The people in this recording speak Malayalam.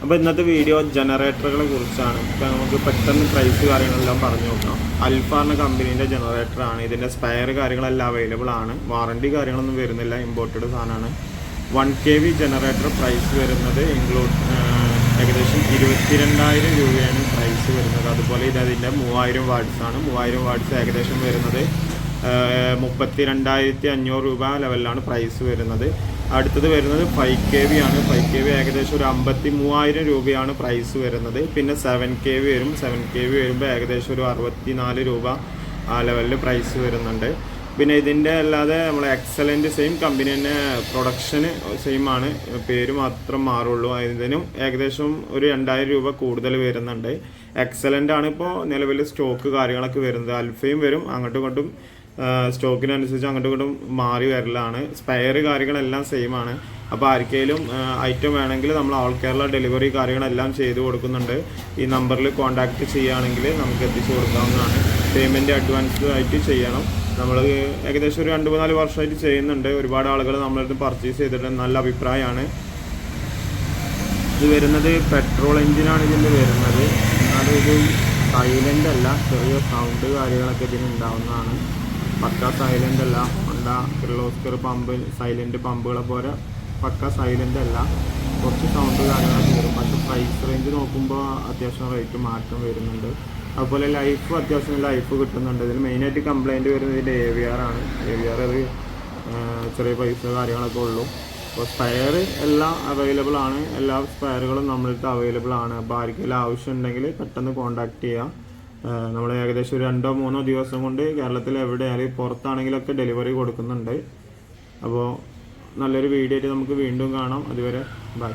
അപ്പോൾ ഇന്നത്തെ വീഡിയോ ജനറേറ്ററുകളെ കുറിച്ചാണ്. ഇപ്പോൾ നമുക്ക് പെട്ടെന്ന് പ്രൈസ് കാര്യങ്ങളെല്ലാം പറഞ്ഞു നോക്കാം. അൽഫാറിൻ്റെ കമ്പനീൻ്റെ ജനറേറ്ററാണ്. ഇതിൻ്റെ സ്പെയർ കാര്യങ്ങളെല്ലാം അവൈലബിൾ ആണ്. വാറണ്ടി കാര്യങ്ങളൊന്നും വരുന്നില്ല, ഇമ്പോർട്ടഡ് സാധനമാണ്. 1 kV ജനറേറ്റർ പ്രൈസ് വരുന്നത് ഏകദേശം 22,000 രൂപയാണ് പ്രൈസ് വരുന്നത്. അതുപോലെ ഇതിൻ്റെ 3000 വാട്ട്സ് ആണ്. 3000 വാട്ട്സ് ഏകദേശം വരുന്നത് 32,500 രൂപ ലെവലിലാണ് പ്രൈസ് വരുന്നത്. അടുത്തത് വരുന്നത് 5 kV ആണ്. 5 kV ഏകദേശം ഒരു 53,000 രൂപയാണ് പ്രൈസ് വരുന്നത്. പിന്നെ 7 kV വരും. 7 kV വരുമ്പോൾ ഏകദേശം ഒരു 64 രൂപ ആ ലെവലിൽ പ്രൈസ് വരുന്നുണ്ട്. പിന്നെ ഇതിൻ്റെ അല്ലാതെ നമ്മൾ എക്സലൻ്റ് സെയിം കമ്പനി തന്നെ, പ്രൊഡക്ഷന് സെയിം ആണ്, പേര് മാത്രം മാറുള്ളൂ. ഇതിനും ഏകദേശം ഒരു 2,000 രൂപ കൂടുതൽ വരുന്നുണ്ട്. എക്സലൻ്റ് ആണ് ഇപ്പോൾ നിലവിൽ സ്റ്റോക്ക് കാര്യങ്ങളൊക്കെ വരുന്നത്. അൽഫയും വരും, അങ്ങോട്ടും ഇങ്ങോട്ടും സ്റ്റോക്കിനനുസരിച്ച് അങ്ങോട്ടും ഇങ്ങോട്ടും മാറി വരലാണ്. സ്പെയർ കാര്യങ്ങളെല്ലാം സെയിം ആണ്. അപ്പോൾ ആർക്കെങ്കിലും ഐറ്റം വേണമെങ്കിൽ നമ്മൾ ഓൾ കേരള ഡെലിവറി കാര്യങ്ങളെല്ലാം ചെയ്തു കൊടുക്കുന്നുണ്ട്. ഈ നമ്പറിൽ കോൺടാക്റ്റ് ചെയ്യുകയാണെങ്കിൽ നമുക്ക് എത്തിച്ചു കൊടുക്കാവുന്നതാണ്. പേയ്മെൻറ്റ് അഡ്വാൻസ് ആയിട്ട് ചെയ്യണം. നമ്മൾ ഏകദേശം ഒരു 2-4 വർഷമായിട്ട് ചെയ്യുന്നുണ്ട്. ഒരുപാട് ആളുകൾ നമ്മളടുത്ത് പർച്ചേസ് ചെയ്തിട്ട് നല്ല അഭിപ്രായമാണ്. ഇത് വരുന്നത് പെട്രോൾ എഞ്ചിനാണ് ഇതിൻ്റെ വരുന്നത്. എന്നാലും ഇത് സൈലൻ്റ് അല്ല, ചെറിയ സൗണ്ട് കാര്യങ്ങളൊക്കെ ഇതിന് ഉണ്ടാവുന്നതാണ്. പക്ക സൈലൻ്റ് അല്ല. ഹോണ്ട കിർലോസ്കർ പമ്പ് സൈലൻ്റ് പമ്പുകളെ പോലെ പക്ക സൈലൻ്റ് അല്ല, കുറച്ച് സൗണ്ട് കാര്യങ്ങളൊക്കെ വരും. പക്ഷേ പ്രൈസ് റേഞ്ച് നോക്കുമ്പോൾ അത്യാവശ്യം റേറ്റ് മാറ്റം വരുന്നുണ്ട്. അതുപോലെ ലൈഫ് അത്യാവശ്യം ലൈഫ് കിട്ടുന്നുണ്ട്. ഇതിൽ മെയിനായിട്ട് കംപ്ലയിൻറ്റ് വരുന്നത് ഇതിൻ്റെ AVR ആണ്. AVR ഒരു ചെറിയ പൈസ കാര്യങ്ങളൊക്കെ ഉള്ളൂ. അപ്പോൾ സ്പെയർ എല്ലാം അവൈലബിൾ ആണ്. എല്ലാ സ്പെയറുകളും നമ്മൾക്ക് അവൈലബിൾ ആണ്. അപ്പോൾ ആർക്കെങ്കിലും ആവശ്യം ഉണ്ടെങ്കിൽ പെട്ടെന്ന് കോൺടാക്റ്റ് ചെയ്യാം. നമ്മൾ ഏകദേശം ഒരു 2-3 ദിവസം കൊണ്ട് കേരളത്തിൽ എവിടെയായാലും പുറത്താണെങ്കിലൊക്കെ ഡെലിവറി കൊടുക്കുന്നുണ്ട്. അപ്പോൾ നല്ലൊരു വീഡിയോ ആയിട്ട് നമുക്ക് വീണ്ടും കാണാം. അതുവരെ ബൈ.